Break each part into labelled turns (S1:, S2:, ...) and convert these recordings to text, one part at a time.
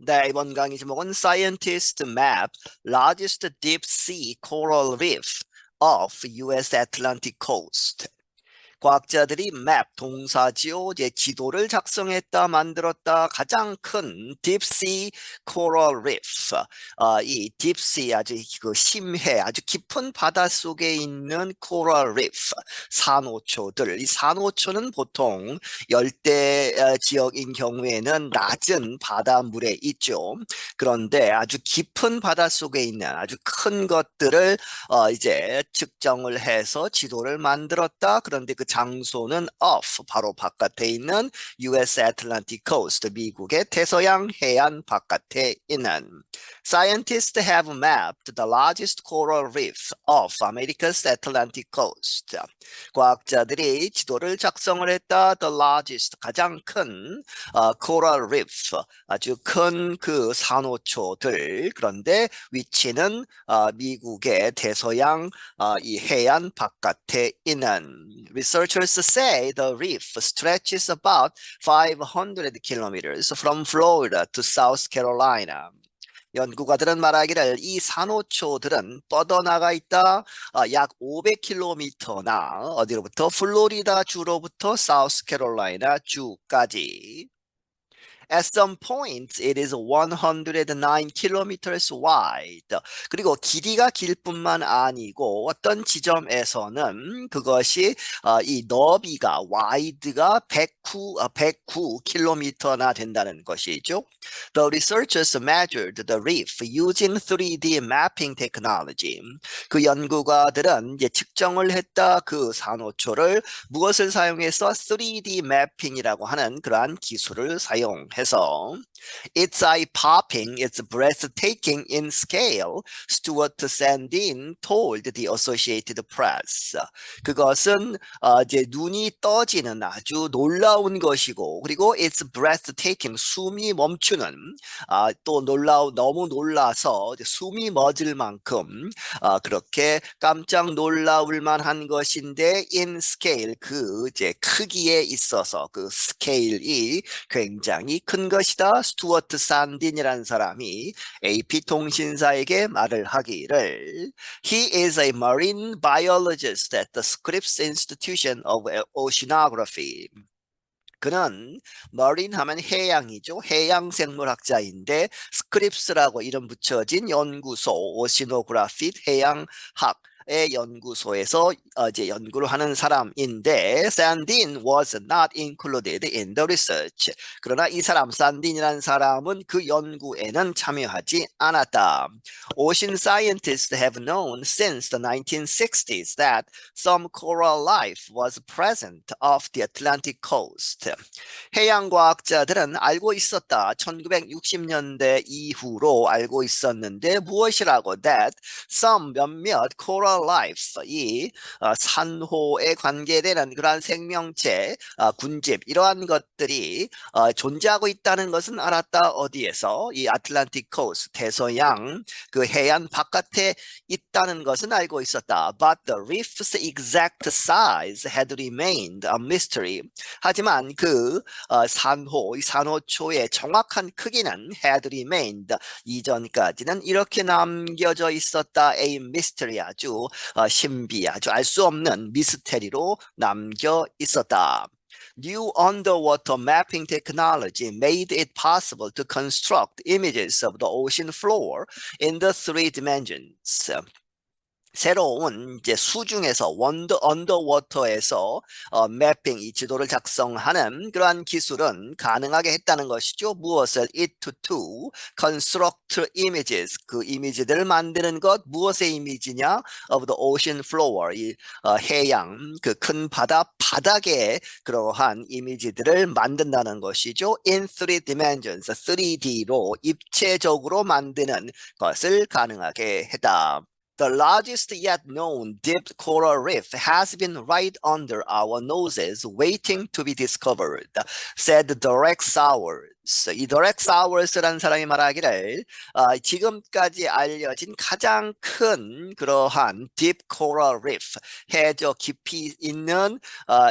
S1: 네, 이번 강의 제목은 Scientists Map Largest Deep Sea Coral Reef of US Atlantic Coast. 과학자들이 맵, 동사지요, 이제 지도를 작성했다, 만들었다. 가장 큰 딥시 코럴 리프. 이 딥시 아주 그 심해, 아주 깊은 바다 속에 있는 코럴 리프, 산호초들. 이 산호초는 보통 열대 지역인 경우에는 낮은 바닷물에 있죠. 그런데 아주 깊은 바다 속에 있는 아주 큰 것들을 이제 측정을 해서 지도를 만들었다. 그런데 그 장소는 off, 바로 바깥에 있는 US Atlantic Coast, 미국의 대서양 해안 바깥에 있는. Scientists have mapped the largest coral reef of America's Atlantic Coast. 과학자들이 지도를 작성을 했다. The largest, 가장 큰 coral reef, 아주 큰 그 산호초들. 그런데 위치는 미국의 대서양 이 해안 바깥에 있는. Researchers say the reef stretches about 500 kilometers from Florida to South Carolina. 연구가들은 말하기를 이 산호초들은 뻗어나가 있다 약 500km나 어디로부터 플로리다 주로부터 사우스캐롤라이나 주까지. At some points, it is 109 kilometers wide. 그리고 길이가 길 뿐만 아니고 어떤 지점에서는 그것이 이 너비가 wide가 109 킬로미터나 된다는 것이죠. The researchers measured the reef using 3D mapping technology. 그 연구가들은 이제 측정을 했다. 그 산호초를 무엇을 사용해서 3D mapping이라고 하는 그러한 기술을 사용해서. It's eye-popping, it's breathtaking in scale, Stuart Sandin told the Associated Press. 그것은 이제 눈이 떠지는 아주 놀라운 것이고, 그리고 it's breathtaking, 숨이 멈추는, 또 너무 놀라서 숨이 멎을 만큼 그렇게 깜짝 놀라울 만한 것인데 in scale, 그 이제 크기에 있어서 그 스케일이 굉장히 큰 것이다. 스튜어트 산딘이라는 사람이 AP통신사에게 말을 하기를 He is a marine biologist at the Scripps Institution of Oceanography. 그는 머린 하면 해양이죠. 해양생물학자인데 스크립스라고 이름 붙여진 연구소 오시노그라피 해양학 의 연구소에서 이제 연구를 하는 사람인데 Sandin was not included in the research. 그러나 이 사람 산딘이라는 사람은 그 연구에는 참여하지 않았다. Ocean scientists have known since the 1960s that some coral life was present off the Atlantic coast. 해양과학자들은 알고 있었다. 1960년대 이후로 알고 있었는데 무엇이라고? That some 몇몇 coral life, 이 산호에 관계되는 그러한 생명체, 군집 이러한 것들이 존재하고 있다는 것은 알았다. 어디에서? 이 아틀란틱 코스트, 대서양 그 해안 바깥에 있다는 것은 알고 있었다. But the reef's exact size had remained a mystery. 하지만 그 산호, 이 산호초의 정확한 크기는 had remained, 이전까지는 이렇게 남겨져 있었다. A mystery, 아주 신비, 아주 알 수 없는 미스테리로 남겨 있었다. New underwater mapping technology made it possible to construct images of the ocean floor in the 3 dimensions. 새로운 이제 수중에서 언더워터에서 매핑, 이 지도를 작성하는 그러한 기술은 가능하게 했다는 것이죠. 무엇을? It to construct images, 그 이미지들을 만드는 것. 무엇의 이미지냐? Of the ocean floor, 이 해양 그 큰 바닥에 그러한 이미지들을 만든다는 것이죠. In 3 dimensions, 3D로 입체적으로 만드는 것을 가능하게 했다. The largest yet known deep coral reef has been right under our noses, waiting to be discovered, said Derek Sowers. 이 Derek Sowers라는 사람이 말하기를 지금까지 알려진 가장 큰 그러한 deep coral reef, 해저 깊이 있는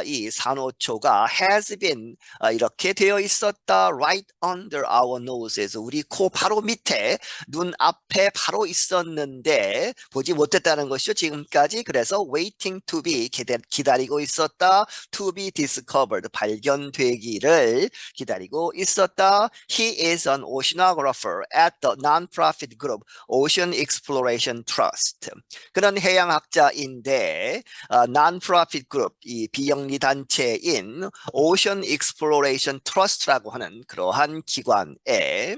S1: 이 산호초가 has been 이렇게 되어 있었다 right under our noses, 우리 코 바로 밑에 눈 앞에 바로 있었는데 보지 못했다는 것이죠. 지금까지. 그래서 waiting to be 기다리고 있었다. to be discovered 발견되기를 기다리고 있었다. He is an oceanographer at the non-profit group Ocean Exploration Trust. 그는 해양학자인데 non-profit group, 이 비영리 단체인 Ocean Exploration Trust라고 하는 그러한 기관에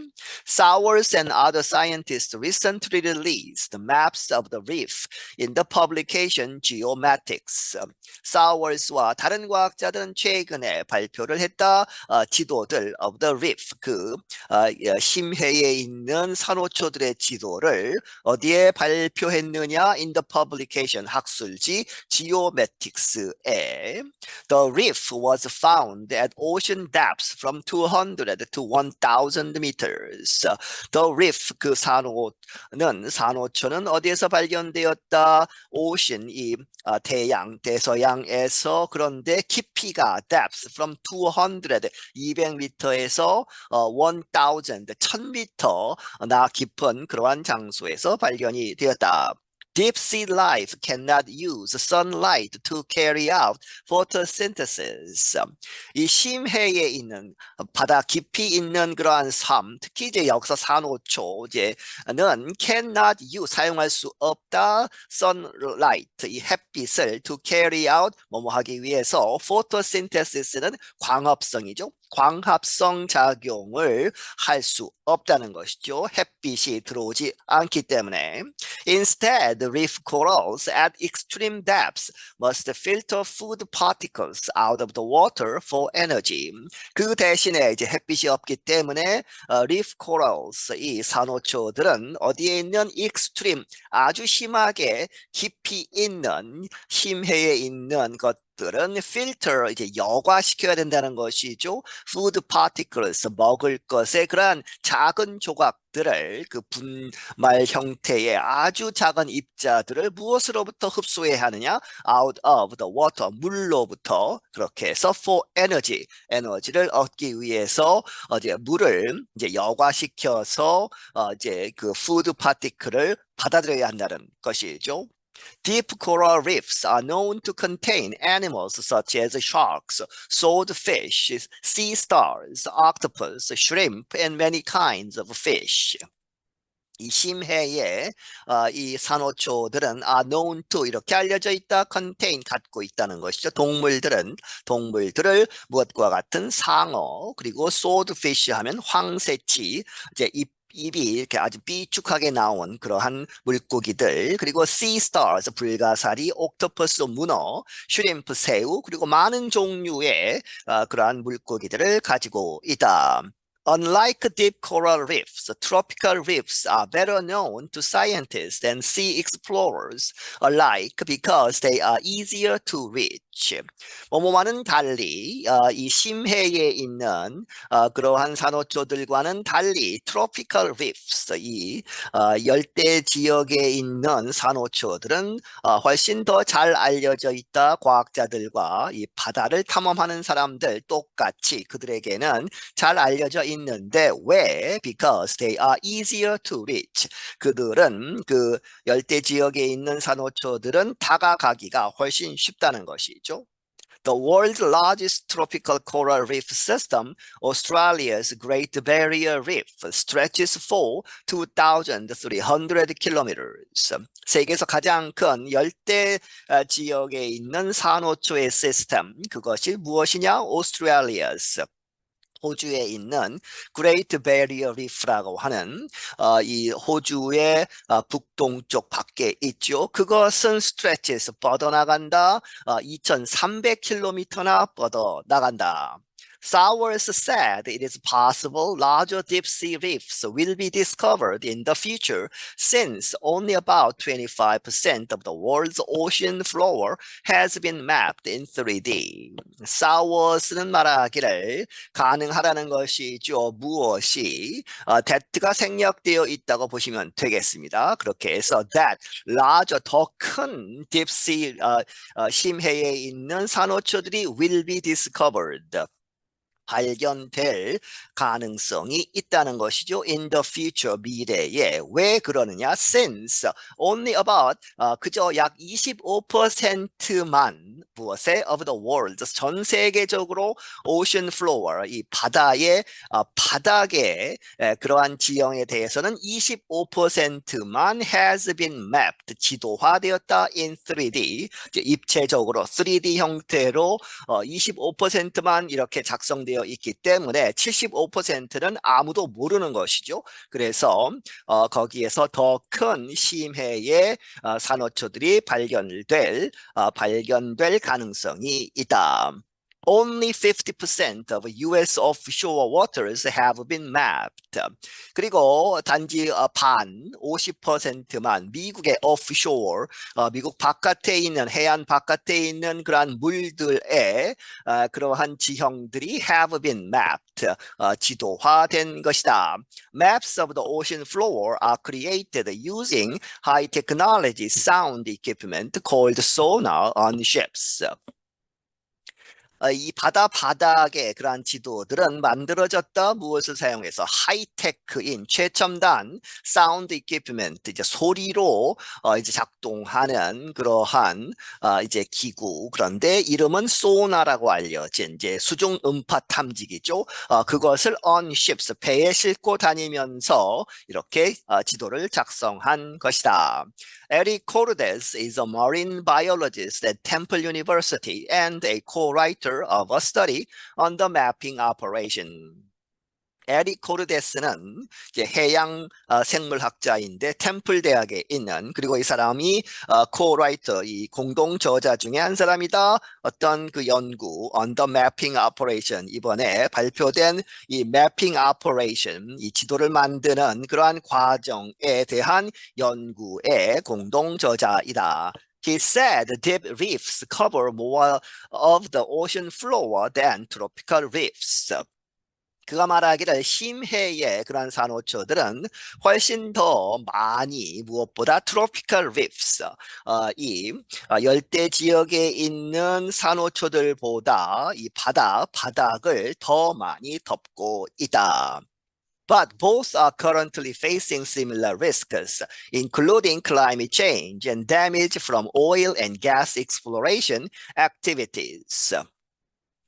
S1: Sowers and other scientists recently released maps of the reef in the publication Geomatics. Sowers와 다른 과학자들은 최근에 발표를 했다. 지도들 of the reef, 그 심해에 있는 산호초들의 지도를 어디에 발표했느냐? In the publication, 학술지 Geomatics에. The reef was found at ocean depths from 200 to 1,000 meters. The reef, 그 산호초는 어디에서 발견되었다? ocean, 이 대양, 대서양에서. 그런데 깊이가 depths from 200, 200m에서 1,000, 1000m 나 깊은 그러한 장소에서 발견이 되었다. Deep sea life cannot use sunlight to carry out photosynthesis. 이 심해에 있는 바다 깊이 있는 그러한 삶, 특히 이제 여기서 산호초제는 cannot use 사용할 수 없다. sunlight 이 햇빛을 to carry out 뭐뭐 하기 위해서. photosynthesis는 광합성이죠. 광합성 작용을 할 수 없다는 것이죠. 햇빛이 들어오지 않기 때문에. Instead, the reef corals at extreme depths must filter food particles out of the water for energy. 그 대신에 이제 햇빛이 없기 때문에 reef corals, 이 산호초들은 어디에 있는 extreme, 아주 심하게 깊이 있는 심해에 있는 것들은 filter, 이제 여과시켜야 된다는 것이죠. food particles, 먹을 것의 그러한 작은 조각들을, 그 분말 형태의 아주 작은 입자들을 무엇으로부터 흡수해야 하느냐? out of the water, 물로부터. 그렇게 해서 for energy, 에너지를 얻기 위해서 이제 물을 이제 여과시켜서 이제 그 food particle을 받아들여야 한다는 것이죠. Deep coral reefs are known to contain animals such as sharks, swordfish, sea stars, octopus, shrimp, and many kinds of fish. 이 심해에 이 산호초들은 are known to 이렇게 알려져 있다. contain 갖고 있다는 것이죠. 동물들을 무엇과 같은 상어, 그리고 swordfish 하면 황새치, 이제 입이 이렇게 아주 삐죽하게 나온 그러한 물고기들, 그리고 sea stars 불가사리, octopus 문어, shrimp 새우, 그리고 많은 종류의 그러한 물고기들을 가지고 있다. Unlike deep coral reefs, tropical reefs are better known to scientists and sea explorers alike because they are easier to reach. 뭐뭐와는 달리 이 심해에 있는 그러한 산호초들과는 달리 tropical reefs, 이 열대 지역에 있는 산호초들은 훨씬 더 잘 알려져 있다. 과학자들과 이 바다를 탐험하는 사람들 똑같이 그들에게는 잘 알려져 있는데 왜? Because they are easier to reach. 그들은 그 열대 지역에 있는 산호초들은 다가가기가 훨씬 쉽다는 것이죠. The world's largest tropical coral reef system, Australia's Great Barrier Reef, stretches for 2,300 kilometers. 세계에서 가장 큰 열대 지역에 있는 산호초의 시스템, 그것이 무엇이냐? Australia's, 호주에 있는 Great Barrier Reef라고 하는 이 호주의 북동쪽 밖에 있죠. 그것은 stretches, 뻗어나간다. 2,300km나 뻗어나간다. Sowers said it is possible larger deep sea reefs will be discovered in the future since only about 25% of the world's ocean floor has been mapped in 3D. Sowers는 말하기를 가능하다는 것이죠. 무엇이 that가 생략되어 있다고 보시면 되겠습니다. 그렇게 해서 that larger 더 큰 deep sea 심해에 있는 산호초들이 will be discovered. 발견될 가능성이 있다는 것이죠. In the future, 미래에. 왜 그러느냐? Since only about 그저 약 25%만 무엇에 of the world 전 세계적으로 ocean floor 이 바다의 바닥의 그러한 지형에 대해서는 25%만 has been mapped 지도화되었다 in 3D 입체적으로 3D 형태로 25%만 이렇게 작성되어 있기 때문에 75%는 아무도 모르는 것이죠. 그래서 거기에서 더 큰 심해의 산호초들이 발견될 가능성이 있다. Only 50% of US offshore waters have been mapped. 그리고 단지 반, 50%만 미국의 offshore, 미국 바깥에 있는 해안 바깥에 있는 그러한 물들의 그러한 지형들이 have been mapped, 지도화된 것이다. Maps of the ocean floor are created using high technology sound equipment called sonar on ships. 이 바닥의 그러한 지도들은 만들어졌다 무엇을 사용해서 하이테크인 최첨단 사운드 이퀴프먼트 이제 소리로 이제 작동하는 그러한 이제 기구 그런데 이름은 소나라고 알려진 이제 수중 음파 탐지기죠. 그것을 on ships 배에 싣고 다니면서 이렇게 지도를 작성한 것이다. Eric Cordes is a marine biologist at Temple University and a co-writer of a study on the mapping operation. 에릭 코르데스는 해양 생물학자인데 템플 대학에 있는 그리고 이 사람이 코라이터 이 공동 저자 중에 한 사람이다. 어떤 그 연구 on the mapping operation 이번에 발표된 이 mapping operation 이 지도를 만드는 그러한 과정에 대한 연구의 공동 저자이다. He said deep reefs cover more of the ocean floor than tropical reefs. 그가 말하기를 심해의 그런 산호초들은 훨씬 더 많이 무엇보다 tropical reefs, 이 열대 지역에 있는 산호초들보다 이 바닥을 더 많이 덮고 있다. But both are currently facing similar risks, including climate change and damage from oil and gas exploration activities.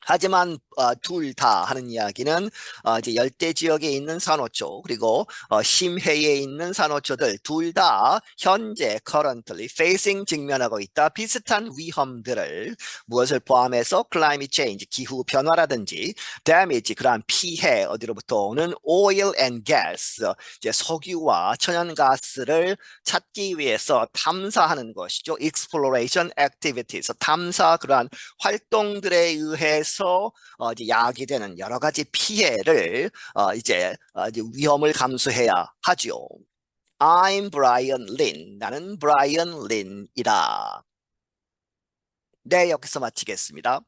S1: 하지만 둘 다 하는 이야기는 이제 열대 지역에 있는 산호초 그리고 심해에 있는 산호초들 둘 다 현재 currently facing 직면하고 있다. 비슷한 위험들을 무엇을 포함해서 climate change 기후 변화라든지 damage 그러한 피해 어디로부터 오는 oil and gas 이제 석유와 천연가스를 찾기 위해서 탐사하는 것이죠. exploration activities 탐사 그러한 활동들에 의해서 이제 야기되는 여러 가지 피해를 이제 위험을 감수해야 하죠. I'm Brian Lin. 나는 Brian Lin이다. 네, 여기서 마치겠습니다.